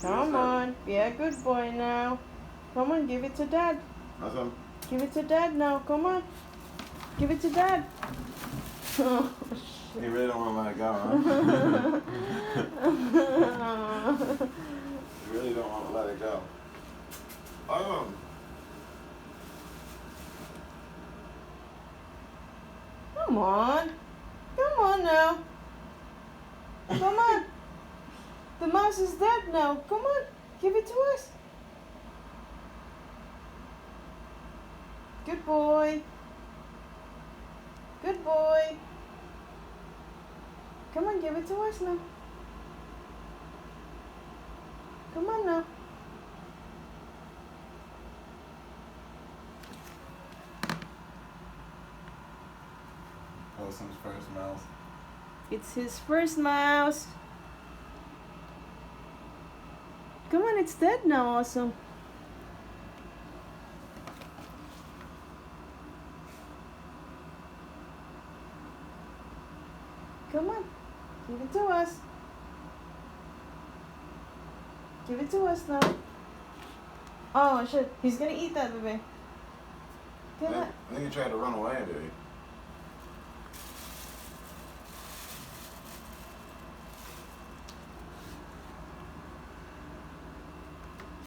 Come on, be a good boy now. Come on, give it to Dad. Awesome. Give it to Dad now. Come on, give it to Dad. Oh, You really don't want to let it go, huh? You really don't want to let it go. Come on. Come on now. Come on. The mouse is dead now. Come on. Give it to us. Good boy. Good boy. Come on, give it to us now. Come on now. Wilson's first mouse. It's his first mouse. Come on, it's dead now, Awesome. Come on, give it to us. Give it to us now. Oh shit, he's gonna eat that, baby. Get I that. think he tried to run away, baby.